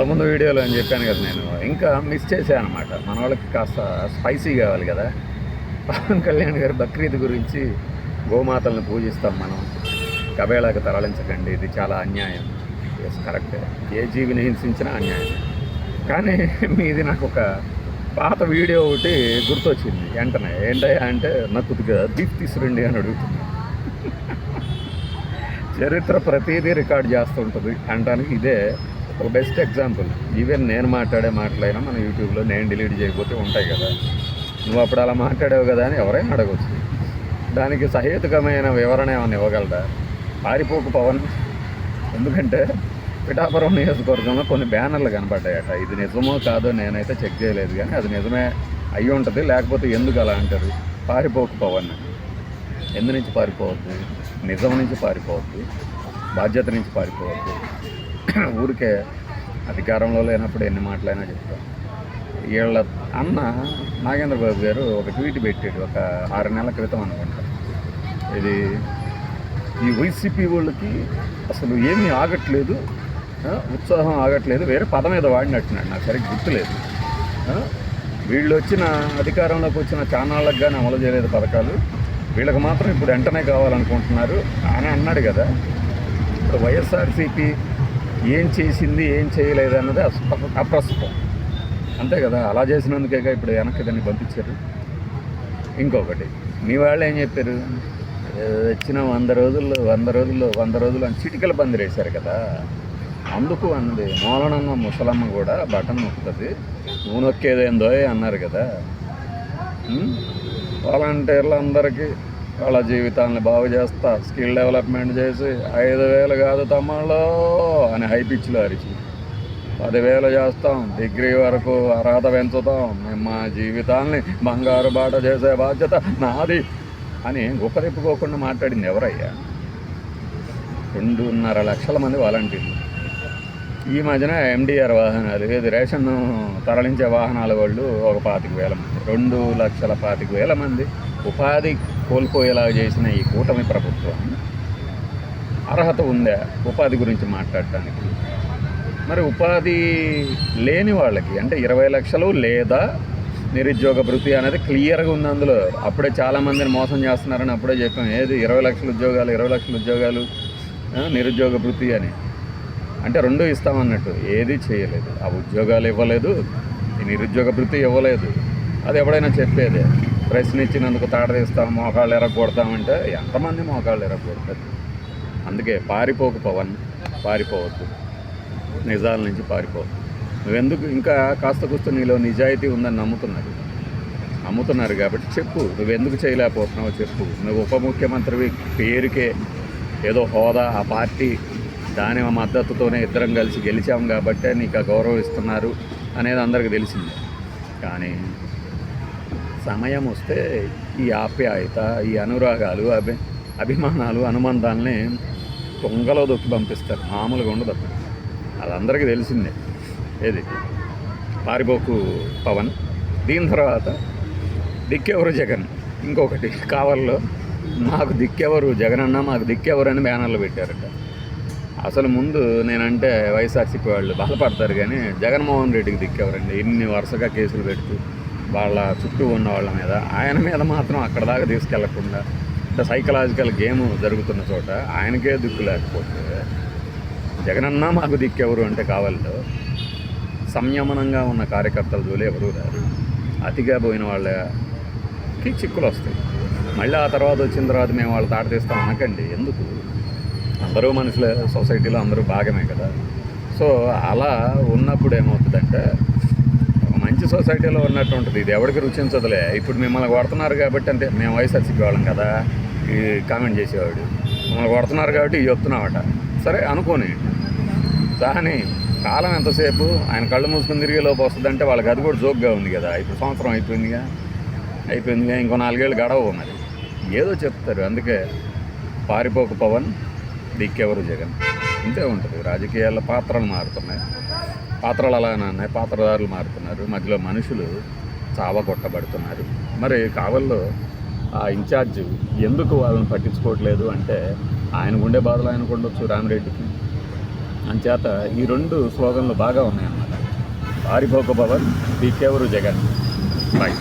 అంతకుముందు వీడియోలో అని చెప్పాను కదా, నేను ఇంకా మిస్ చేశాను అనమాట. మన వాళ్ళకి కాస్త స్పైసీ కావాలి కదా. పవన్ కళ్యాణ్ గారు బక్రీద్ గురించి గోమాతలను పూజిస్తాం మనం, కబేళాకు తరలించకండి, ఇది చాలా అన్యాయం. ఎస్, కరెక్టే, ఏ జీవిని హింసించినా అన్యాయం. కానీ మీది నాకు ఒక పాత వీడియో ఒకటి గుర్తొచ్చింది వెంటనే. ఏంటయ్యా అంటే, నాకు కొద్దిగా బీఫ్ తీసుకురండి అని అడుగుతుంది. చరిత్ర ప్రతిదీ రికార్డ్ చేస్తుంటుంది అనడానికి ఇదే ఒక బెస్ట్ ఎగ్జాంపుల్. ఈవెన్ నేను మాట్లాడే మాటలైనా మన యూట్యూబ్లో నేను డిలీట్ చేయకపోతే ఉంటాయి కదా. నువ్వు అప్పుడు అలా మాట్లాడావు కదా అని ఎవరైనా అడగవచ్చు. దానికి సహేతుకమైన వివరణ ఏమైనా ఇవ్వగలరా? పారిపోకు పవన్. ఎందుకంటే పిఠాపురం నియోజకవర్గంలో కొన్ని బ్యానర్లు కనపడ్డాయట. ఇది నిజమో కాదో నేనైతే చెక్ చేయలేదు, కానీ అది నిజమే అయ్యి ఉంటుంది. లేకపోతే ఎందుకు అలా అంటారు? పారిపోకు పవన్. ఎందు నుంచి పారిపోవద్దు? నిజం నుంచి పారిపోవద్దు, బాధ్యత నుంచి పారిపోవద్దు. ఊరికే అధికారంలో లేనప్పుడు ఎన్ని మాటలైనా చెప్తాం. వీళ్ళ అన్న నాగేంద్రబాబు గారు ఒక ట్వీట్ పెట్టాడు ఒక 6 నెలల క్రితం అనుకుంటా. ఇది ఈ వైసీపీ వాళ్ళకి అసలు ఏమీ ఆగట్లేదు, ఉత్సాహం ఆగట్లేదు, వేరే పదం ఏదో వాడినట్టున్నాడు, నాకు సరిగ్గా గుర్తులేదు. వీళ్ళు వచ్చిన అధికారంలోకి వచ్చిన ఛానళ్ళకు కానీ అమలు చేయలేదు పథకాలు, వీళ్ళకి మాత్రం ఇప్పుడు వెంటనే కావాలనుకుంటున్నారు అని అన్నాడు కదా. ఇప్పుడు వైఎస్ఆర్సీపీ ఏం చేసింది ఏం చేయలేదు అన్నది అప్రస్తుతం, అంతే కదా. అలా చేసినందుకే ఇప్పుడు వెనక్కి దాన్ని పంపించారు. ఇంకొకటి, మీ వాళ్ళు ఏం చెప్పారు? వచ్చిన 100 రోజులు అని చిటికల బంద్ వేశారు కదా. అందుకు అన్నది మూలనన్న ముసలమ్మ కూడా బటన్ నొక్కుతుంది, నువ్వు నొక్కేదేందో అన్నారు కదా. వాలంటీర్లు అందరికీ వాళ్ళ జీవితాలను బాగు చేస్తా, స్కిల్ డెవలప్మెంట్ చేసి 5,000 కాదు తమ్ముళ్ళు అని హై పిచ్లో అరిచి 10,000 చేస్తాం, డిగ్రీ వరకు అర్హత పెంచుతాం, మేము మా జీవితాల్ని బంగారు బాట చేసే బాధ్యత నాది అని గొప్పదెప్పుకోకుండా మాట్లాడింది ఎవరయ్యా? 2.5 లక్షల మంది వాలంటీర్లు. ఈ మధ్యన MDR వాహనాలు, ఏది రేషన్ తరలించే వాహనాల వాళ్ళు ఒక 25,000 మంది, 2,25,000 మంది ఉపాధి కోల్పోయేలాగా చేసిన ఈ కూటమి ప్రభుత్వం అర్హత ఉందా ఉపాధి గురించి మాట్లాడటానికి? మరి ఉపాధి లేని వాళ్ళకి అంటే 20 లక్షలు లేదా నిరుద్యోగ భృతి అనేది క్లియర్గా ఉంది అందులో. అప్పుడే చాలామందిని మోసం చేస్తున్నారని అప్పుడే చెప్పాం. ఏది 20 లక్షల ఉద్యోగాలు నిరుద్యోగ భృతి అని అంటే 2 ఇస్తామన్నట్టు ఏది చేయలేదు. ఆ ఉద్యోగాలు ఇవ్వలేదు, ఈ నిరుద్యోగ భృతి ఇవ్వలేదు. అది ఎవడైనా చెప్పేదే. ప్రశ్న ఇచ్చినందుకు తాడదీస్తాం, మోకాళ్ళు ఎరగొడతామంటే ఎంతమంది మోకాళ్ళు ఎరగొడతారు? అందుకే పారిపోకు పవన్, పారిపోవద్దు, నిజాల నుంచి పారిపోవద్దు. నువ్వెందుకు ఇంకా కాస్త కూస్త నీలో నిజాయితీ ఉందని నమ్ముతున్నారు కాబట్టి చెప్పు, నువ్వెందుకు చేయలేకపోతున్నావో చెప్పు. నువ్వు ఉప ముఖ్యమంత్రివి పేరుకే, ఏదో హోదా, ఆ పార్టీ దాని మద్దతుతోనే ఇద్దరం కలిసి గెలిచాం కాబట్టే నీకు ఆ గౌరవం ఇస్తున్నారు అనేది అందరికీ తెలిసిందే. కానీ సమయం వస్తే ఈ ఆప్యాయత, ఈ అనురాగాలు, అభిమానాలు, అనుబంధాలని తొంగలో దొక్కి పంపిస్తారు, మామూలుగా ఉండదు. అది అందరికీ తెలిసిందే. ఏది పారిపోకు పవన్. దీని తర్వాత దిక్కెవరు జగన్. ఇంకొకటి కావల్లో మాకు దిక్కెవరు జగన్ అన్న, మాకు దిక్కెవరు అని బ్యానర్లు పెట్టారట. అసలు ముందు నేనంటే వైఎస్ఆర్సీపీ వాళ్ళు బాధపడతారు, కానీ జగన్మోహన్ రెడ్డికి దిక్కెవరండి? ఇన్ని వరుసగా కేసులు పెడుతూ వాళ్ళ చుట్టూ ఉన్న వాళ్ళ మీద, ఆయన మీద మాత్రం అక్కడ దాకా తీసుకెళ్లకుండా అంటే సైకలాజికల్ గేమ్ జరుగుతున్న చోట ఆయనకే దిక్కు లేకపోతే జగనన్నా మాకు దిక్కెవరు అంటే కావాలో సంయమనంగా ఉన్న కార్యకర్తల జోలి ఎవరూ రారు. అతిగా పోయిన వాళ్ళకి చిక్కులు వస్తాయి. మళ్ళీ ఆ తర్వాత వచ్చిన తర్వాత మేము వాళ్ళు తాట తీస్తాం అనకండి. ఎందుకు? అందరూ మనుషులే, సొసైటీలో అందరూ భాగమే కదా. సో అలా ఉన్నప్పుడు ఏమవుతుందంటే మంచి సొసైటీలో ఉన్నట్టు ఉంటుంది. ఇది ఎవరికి రుచించదులే. ఇప్పుడు మిమ్మల్ని కొడుతున్నారు కాబట్టి, అంటే మేము వైఎస్ఆర్సీపీ వాళ్ళం కదా, ఈ కామెంట్ చేసేవాడు మిమ్మల్ని కొడుతున్నారు కాబట్టి ఇవి చెప్తున్నామట, సరే అనుకోని. కానీ కాలం ఎంతసేపు ఆయన కళ్ళు మూసుకుని తిరిగేలోపు వస్తుందంటే వాళ్ళకి అది కూడా జోక్గా ఉంది కదా. ఇప్పుడు సంవత్సరం అయిపోయిందిగా, ఇంకో 4 ఏళ్ళు గడవ మరి ఏదో చెప్తారు. అందుకే పారిపోకు పవన్, దిక్కెవరు జగన్. ఇంతే ఉంటుంది. రాజకీయాల్లో పాత్రలు మారుతున్నాయి, పాత్రలు అలానే ఉన్నాయి, పాత్రదారులు మారుతున్నారు, మధ్యలో మనుషులు చావగొట్టబడుతున్నారు. మరి కావల్లో ఆ ఇన్ఛార్జ్ ఎందుకు వాళ్ళని పట్టించుకోవట్లేదు అంటే ఆయన గుండె బాధలు ఆయనకు ఉండొచ్చు, రామిరెడ్డికి. అంచేత ఈ రెండు స్లోగన్లు బాగా ఉన్నాయన్నమాట. పారిపోక భవన్, పీకేవరు జగన్. బాయ్.